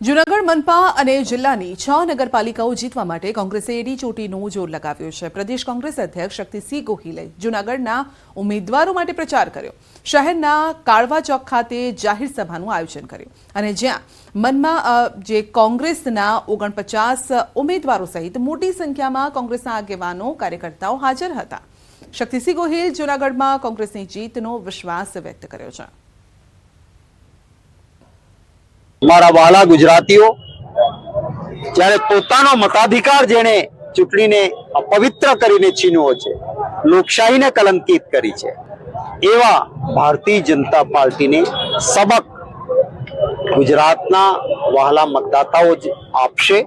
જૂનાગઢ મનપા અને જિલ્લાની 6 નગરપાલિકાઓ જીતવા માટે કોંગ્રેસે એડી ચોટીનું જોર લગાવ્યું છે। પ્રદેશ કોંગ્રેસ અધ્યક્ષ શક્તિસિંહ ગોહિલે જૂનાગઢના ઉમેદવારો માટે પ્રચાર કર્યો। શહેરના કાળવા ચોક ખાતે જાહેર સભાનું આયોજન કર્યું અને જ્યાં મનમાં જે કોંગ્રેસના 49 ઉમેદવારો સહિત મોટી સંખ્યામાં કોંગ્રેસના આગેવાનો કાર્યકર્તાઓ હાજર હતા। શક્તિસિંહ ગોહિલ જૂનાગઢમાં કોંગ્રેસની જીતનો વિશ્વાસ વ્યક્ત કર્યો છે। મારા વાલા ગુજરાતીઓ, જ્યારે પોતાનો મતાધિકાર જેણે ચૂંટણીને અપવિત્ર કરીને છીનવો છે, લોકશાહીને કલંકિત કરી છે, એવા ભારતીય જનતા પાર્ટીને સબક ગુજરાતના વહાલા મતદાતાઓ જ આપશે।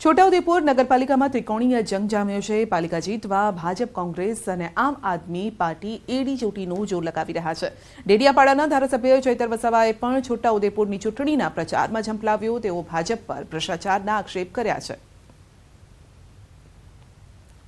છોટાઉદેપુર નગરપાલિકામાં ત્રિકોણીય જંગ જામ્યો છે। પાલિકા જીતવા ભાજપ, કોંગ્રેસ અને આમ આદમી પાર્ટી એડી ચોટીનું જોર લગાવી રહ્યા છે। ડેડિયાપાડાના ધારાસભ્ય ચૈતર વસાવાએ પણ છોટાઉદેપુરની ચૂંટણીના પ્રચારમાં ઝંપલાવ્યો। તેઓ ભાજપ પર ભ્રષ્ટાચારના આક્ષેપ કર્યા છે।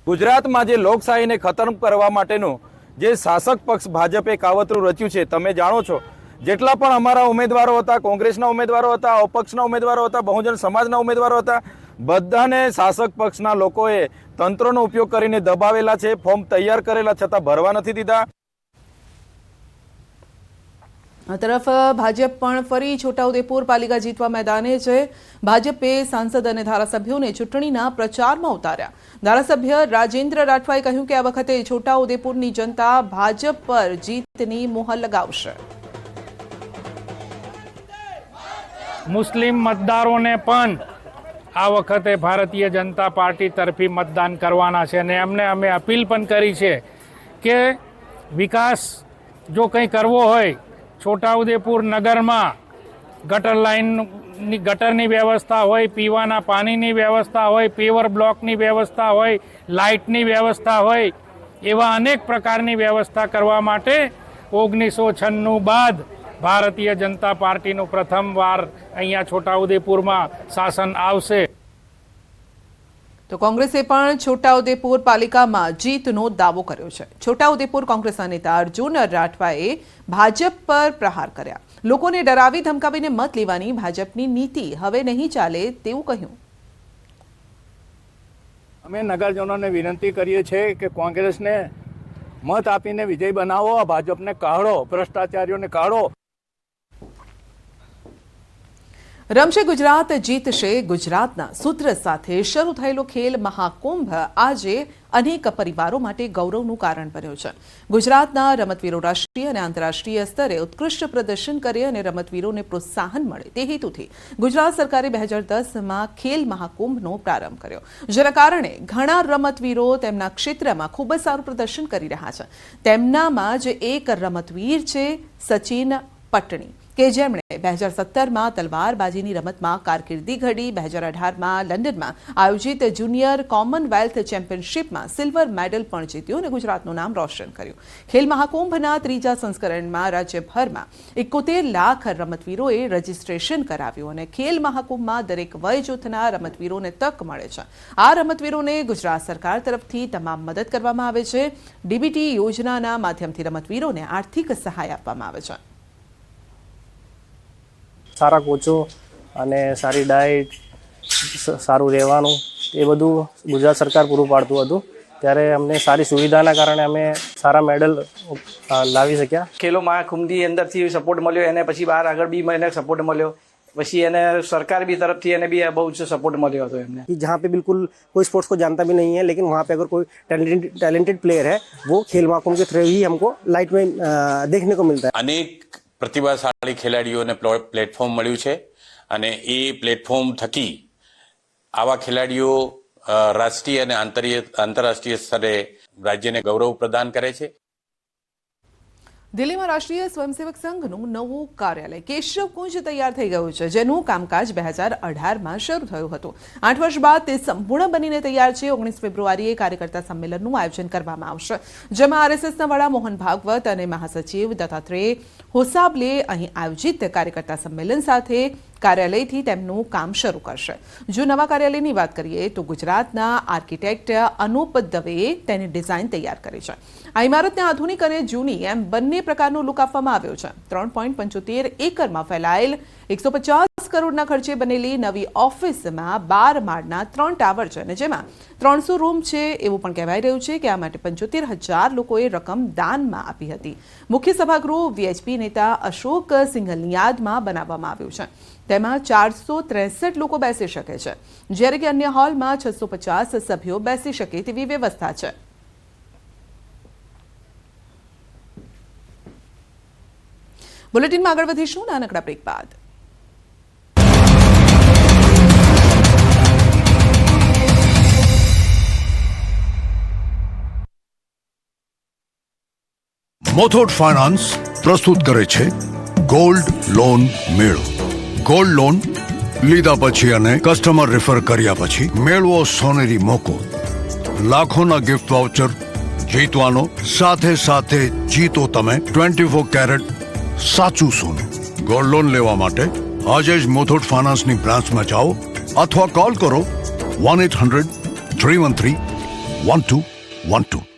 ગુજરાતમાં જે લોકશાહીને ખતમ કરવા માટેનું જે શાસક પક્ષ ભાજપે કાવતરું રચ્યું છે, તમે જાણો છો, જેટલા પણ અમારા ઉમેદવારો હતા, કોંગ્રેસના ઉમેદવારો હતા, અપક્ષના ઉમેદવારો હતા, બહુજન સમાજના ઉમેદવારો હતા, બધાને શાસક પક્ષના લોકોએ તંત્રનો ઉપયોગ કરીને દબાવેલા છે। ફોર્મ તૈયાર કરેલા છતાં ભરવા નથી દીધા। આ તરફ ભાજપ પણ ફરી છોટાઉદેપુર પાલિકા જીતવા મેદાને છે। ભાજપે સાંસદ અને ધારાસભ્યોને ચૂંટણીના પ્રચારમાં ઉતાર્યા। ધારાસભ્ય રાજેન્દ્ર રાઠવાએ કહ્યું કે આ વખતે છોટાઉદેપુરની જનતા ભાજપ પર જીતની મોહર લગાવશે। મુસ્લિમ મતદારોને પણ આ વખતે ભારતીય જનતા પાર્ટી તરફી મતદાન કરવાના છે અને એમને અમે અપીલ પણ કરી છે કે વિકાસ જો કંઈ કરવો હોય, છોટાઉદેપુર નગરમાં ગટરની વ્યવસ્થા હોય, પીવાના પાણીની વ્યવસ્થા હોય, પેવર બ્લોકની વ્યવસ્થા હોય, લાઇટની વ્યવસ્થા હોય, એવા અનેક પ્રકારની વ્યવસ્થા કરવા માટે 1996 બાદ ભારતીય જનતા પાર્ટીનું પ્રથમવાર અહીંયા છોટાઉદેપુરમાં શાસન આવશે। તો કોંગ્રેસે પણ છોટાઉદેપુર પાલિકામાં જીતનો દાવો કર્યો છે। છોટાઉદેપુર કોંગ્રેસના નેતા અર્જુન રાઠવાએ ભાજપ પર પ્રહાર કર્યા। લોકોને ડરાવી ધમકાવીને મત લેવાની ભાજપની નીતિ હવે નહીં ચાલે તેવું કહ્યું। અમે નગરજનોને વિનંતી કરીએ છીએ કે કોંગ્રેસને મત આપીને વિજય બનાવો, ભાજપને કાઢો, ભ્રષ્ટાચારીઓને કાઢો। રમશે ગુજરાત જીતશે ગુજરાતના સૂત્ર સાથે શરૂ થયેલો ખેલ મહાકુંભ આજે અનેક પરિવારો માટે ગૌરવનું કારણ બન્યો છે। ગુજરાતના રમતવીરો રાષ્ટ્રીય અને આંતરરાષ્ટ્રીય સ્તરે ઉત્કૃષ્ટ પ્રદર્શન કરે અને રમતવીરોને પ્રોત્સાહન મળે તે હેતુથી ગુજરાત સરકારે 2010માં ખેલ મહાકુંભનો પ્રારંભ કર્યો, જેના કારણે ઘણા રમતવીરો તેમના ક્ષેત્રમાં ખૂબ જ સારું પ્રદર્શન કરી રહ્યા છે। તેમનામાં જ એક રમતવીર છે સચિન પટણી, કે જેમણે 2017માં તલવારબાજીની રમતમાં કારકિર્દી ઘડી। 2018માં લંડનમાં આયોજિત જુનિયર કોમનવેલ્થ ચેમ્પિયનશિપમાં સિલ્વર મેડલ પણ જીત્યો અને ગુજરાતનું નામ રોશન કર્યું। ખેલ મહાકુંભના ત્રીજા સંસ્કરણમાં રાજ્યભરમાં 71 લાખ રમતવીરોએ રજીસ્ટ્રેશન કરાવ્યું અને ખેલ મહાકુંભમાં દરેક વય જૂથના રમતવીરોને તક મળે છે। આ રમતવીરોને ગુજરાત સરકાર તરફથી તમામ મદદ કરવામાં આવે છે। ડીબીટી યોજનાના માધ્યમથી રમતવીરોને આર્થિક સહાય આપવામાં આવે છે। સારા કોચો અને સારી ડાયટ, સારું રહેવાનું એ બધું ગુજરાત સરકાર પૂરું પાડતું હતું, ત્યારે અમને સારી સુવિધાના કારણે અમે સારા મેડલ લાવી શક્યા। ખેલો મહાકુંભની અંદરથી સપોર્ટ મળ્યો, એને પછી બહાર આગળ બી મને સપોર્ટ મળ્યો, પછી એને સરકાર બી तरफ એને બી બહુ જ સપોર્ટ મળ્યો હતો એમને। जहाँ पे बिल्कुल कोई स्पोर्ट्स को जानता भी नहीं है, लेकिन वहाँ पे अगर कोई टैलेंटेड प्लेयर है वो खेल महाकुंभ के थ्रू ही हमको लाइट में देखने को मिलता है। अनेक પ્રતિભાશાળી ખેલાડીઓને પ્લેટફોર્મ મળ્યું છે અને એ પ્લેટફોર્મ થકી આવા ખેલાડીઓ રાષ્ટ્રીય અને આંતરરાષ્ટ્રીય સ્તરે રાજ્યને ગૌરવ પ્રદાન કરે છે। દિલ્હીમાં રાષ્ટ્રીય સ્વયંસેવક સંઘનું નવું કાર્યાલય કેશવકુંજ તૈયાર થઈ ગયું છે, જેનું કામકાજ 2018માં શરૂ થયું હતું। 8 વર્ષ બાદ તે સંપૂર્ણ બનીને તૈયાર છે। 19 ફેબ્રુઆરીએ કાર્યકર્તા સંમેલનનું આયોજન કરવામાં આવશે, જેમાં આરએસએસના વડા મોહન ભાગવત અને મહાસચિવ દત્તાત્રેય હોસાબલે અહીં આયોજિત કાર્યકર્તા સંમેલન સાથે કાર્યાલયથી તેમનું કામ શરૂ કરશે. જો નવા કાર્યાલયની વાત કરીએ તો ગુજરાતના આર્કિટેક્ટ અનુપ દવેએ તેની ડિઝાઇન તૈયાર કરી છે. આ ઇમારતને આધુનિક અને જૂની એમ બંને પ્રકારનો લુક આપવામાં આવ્યો છે. 3.75 એકરમાં ફેલાયેલ 150 કરોડના ખર્ચે બનેલી નવી ઓફિસમાં 12 માળના 3 ટાવર છે અને જેમાં 300 રૂમ છે. એવું પણ કહેવાય રહ્યું છે કે આ માટે 75,000 લોકોએ રકમ દાનમાં આપી હતી. મુખ્ય સભાગૃહ વીએચપી નેતા અશોક સિંઘલની યાદમાં બનાવવામાં આવ્યું છે. તેમાં 463 લોકો બેસી શકે છે, જ્યારે કે અન્ય હોલમાં 650 સભ્યો બેસી શકે તેવી વ્યવસ્થા છે. બુલેટિનમાં આગળ વધીશું નાનકડા બ્રેક બાદ. મોથોટ ફાઇનાન્સ પ્રસ્તુત કરે છે ગોલ્ડ લોન મેળો. ગોલ્ડ લોન લીધા પછી અને કસ્ટમર રેફર કર્યા પછી મેળવો સોનેરી મોકો, લાખોના ગિફ્ટ વાઉચર જીતવાનો, સાથે જીતો તમે 24 કેરેટ સાચું સોનું. ગોલ્ડ લોન લેવા માટે આજે જ મોથોટ ફાઇનાન્સની બ્રાન્ચમાં જાઓ અથવા કોલ કરો 1-800-313-1212.